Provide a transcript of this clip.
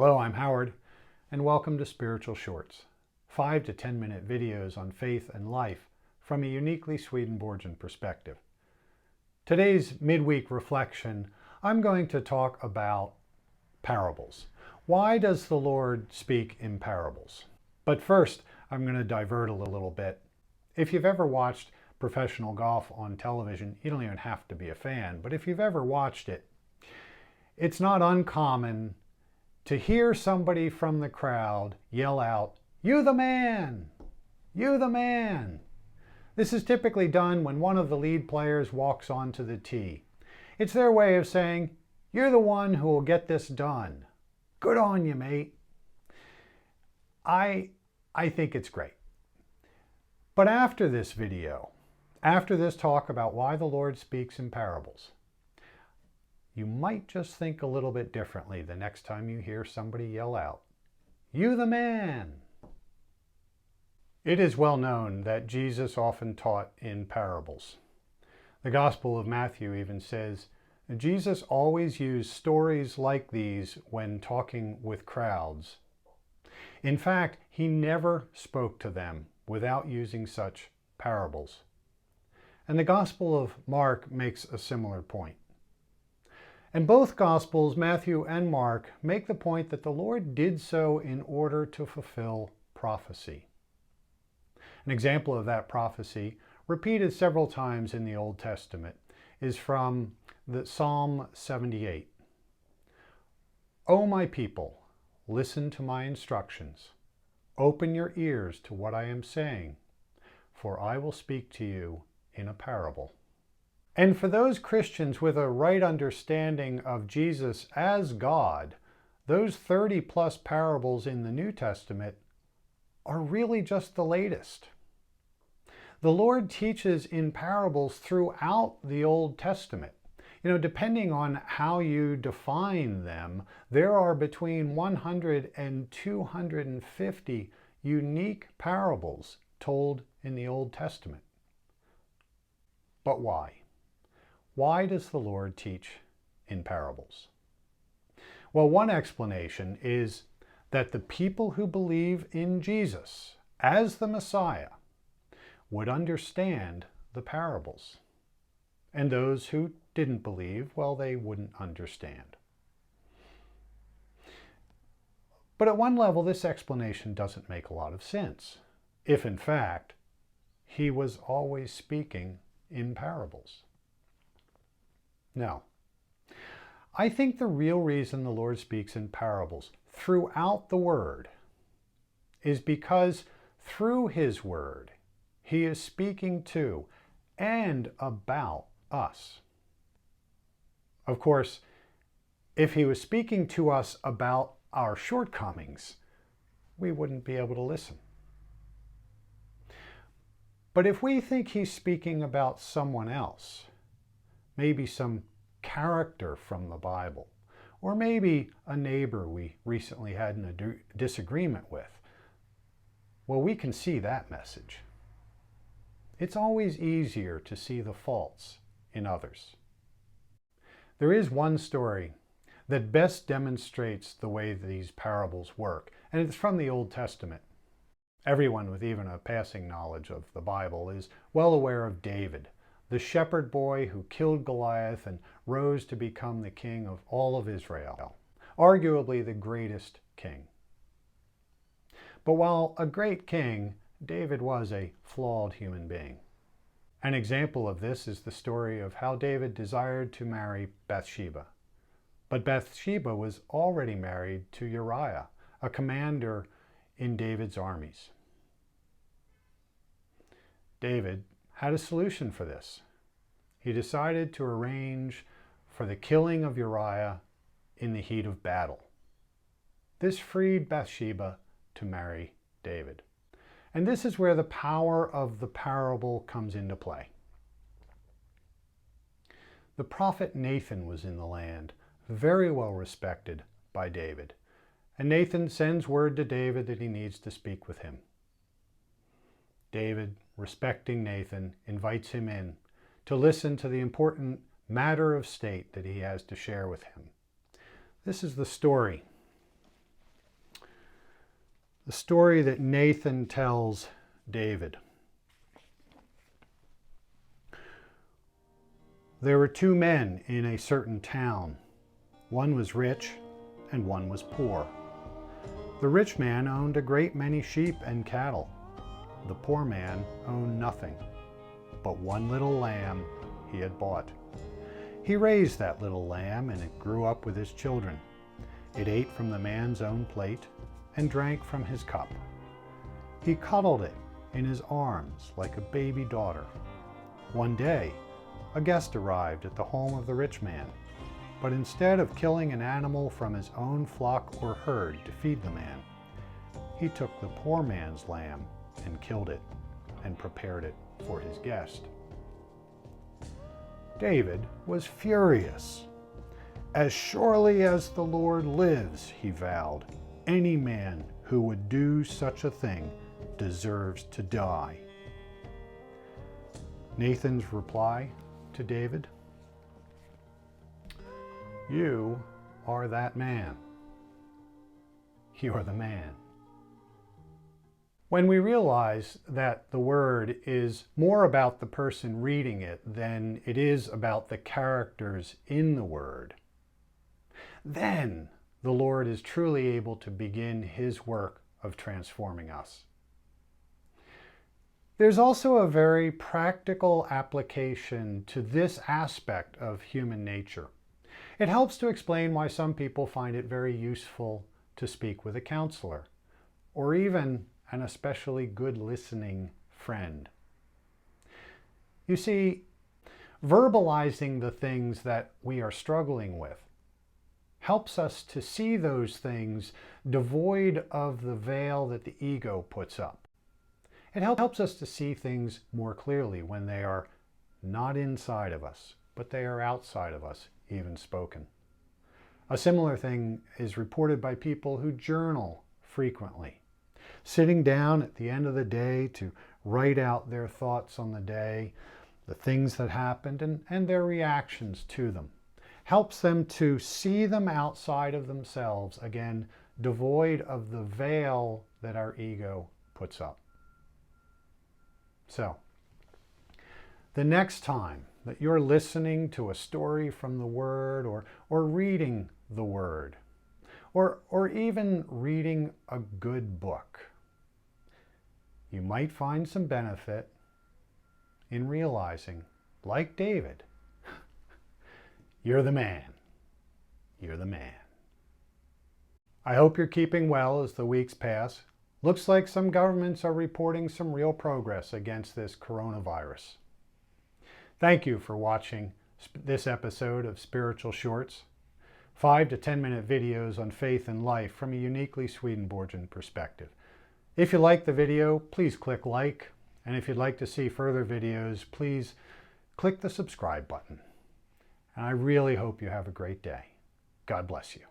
Hello, I'm Howard, and welcome to Spiritual Shorts, 5 to 10 minute videos on faith and life from a uniquely Swedenborgian perspective. Today's midweek reflection, I'm going to talk about parables. Why does the Lord speak in parables? But first, I'm going to divert a little bit. If you've ever watched professional golf on television, you don't even have to be a fan, but if you've ever watched it, it's not uncommon to hear somebody from the crowd yell out, "You the man! You the man!" This is typically done when one of the lead players walks onto the tee. It's their way of saying, "You're the one who will get this done. Good on you, mate." I think it's great. But after this video, after this talk about why the Lord speaks in parables, you might just think a little bit differently the next time you hear somebody yell out, "You the man!" It is well known that Jesus often taught in parables. The Gospel of Matthew even says Jesus always used stories like these when talking with crowds. In fact, he never spoke to them without using such parables. And the Gospel of Mark makes a similar point. And both Gospels, Matthew and Mark, make the point that the Lord did so in order to fulfill prophecy. An example of that prophecy, repeated several times in the Old Testament, is from the Psalm 78. "O my people, listen to my instructions. Open your ears to what I am saying, for I will speak to you in a parable." And for those Christians with a right understanding of Jesus as God, those 30 plus parables in the New Testament are really just the latest. The Lord teaches in parables throughout the Old Testament. Depending on how you define them, there are between 100 and 250 unique parables told in the Old Testament. But why? Why does the Lord teach in parables? Well, one explanation is that the people who believe in Jesus as the Messiah would understand the parables. And those who didn't believe, well, they wouldn't understand. But at one level, this explanation doesn't make a lot of sense, if in fact, he was always speaking in parables. No. I think the real reason the Lord speaks in parables throughout the Word is because through His Word, He is speaking to and about us. Of course, if He was speaking to us about our shortcomings, we wouldn't be able to listen. But if we think He's speaking about someone else, maybe some character from the Bible, or maybe a neighbor we recently had a disagreement with, well, we can see that message. It's always easier to see the faults in others. There is one story that best demonstrates the way these parables work, and it's from the Old Testament. Everyone with even a passing knowledge of the Bible is well aware of David, the shepherd boy who killed Goliath and rose to become the king of all of Israel, arguably the greatest king. But while a great king, David was a flawed human being. An example of this is the story of how David desired to marry Bathsheba. But Bathsheba was already married to Uriah, a commander in David's armies. David had a solution for this. He decided to arrange for the killing of Uriah in the heat of battle. This freed Bathsheba to marry David. And this is where the power of the parable comes into play. The prophet Nathan was in the land, very well respected by David. And Nathan sends word to David that he needs to speak with him. David, respecting Nathan, invites him in to listen to the important matter of state that he has to share with him. This is the story. the story that Nathan tells David. There were two men in a certain town. One was rich and one was poor. The rich man owned a great many sheep and cattle. The poor man owned nothing but one little lamb he had bought. He raised that little lamb, and it grew up with his children. It ate from the man's own plate and drank from his cup. He cuddled it in his arms like a baby daughter. One day, a guest arrived at the home of the rich man, but instead of killing an animal from his own flock or herd to feed the man, he took the poor man's lamb and killed it and prepared it for his guest. David was furious. "As surely as the Lord lives," he vowed, "any man who would do such a thing deserves to die." Nathan's reply to David: "You are that man. You're the man." When we realize that the Word is more about the person reading it than it is about the characters in the Word, then the Lord is truly able to begin His work of transforming us. There's also a very practical application to this aspect of human nature. It helps to explain why some people find it very useful to speak with a counselor, or even an especially good listening friend. You see, verbalizing the things that we are struggling with helps us to see those things devoid of the veil that the ego puts up. It helps us to see things more clearly when they are not inside of us, but they are outside of us, even spoken. A similar thing is reported by people who journal frequently. Sitting down at the end of the day to write out their thoughts on the day, the things that happened, and their reactions to them, helps them to see them outside of themselves, again, devoid of the veil that our ego puts up. So, the next time that you're listening to a story from the Word, or reading the Word, or even reading a good book, you might find some benefit in realizing, like David, you're the man. You're the man. I hope you're keeping well as the weeks pass. Looks like some governments are reporting some real progress against this coronavirus. Thank you for watching this episode of Spiritual Shorts, 5 to 10 minute videos on faith and life from a uniquely Swedenborgian perspective. If you like the video, please click like, and if you'd like to see further videos, please click the subscribe button. And I really hope you have a great day. God bless you.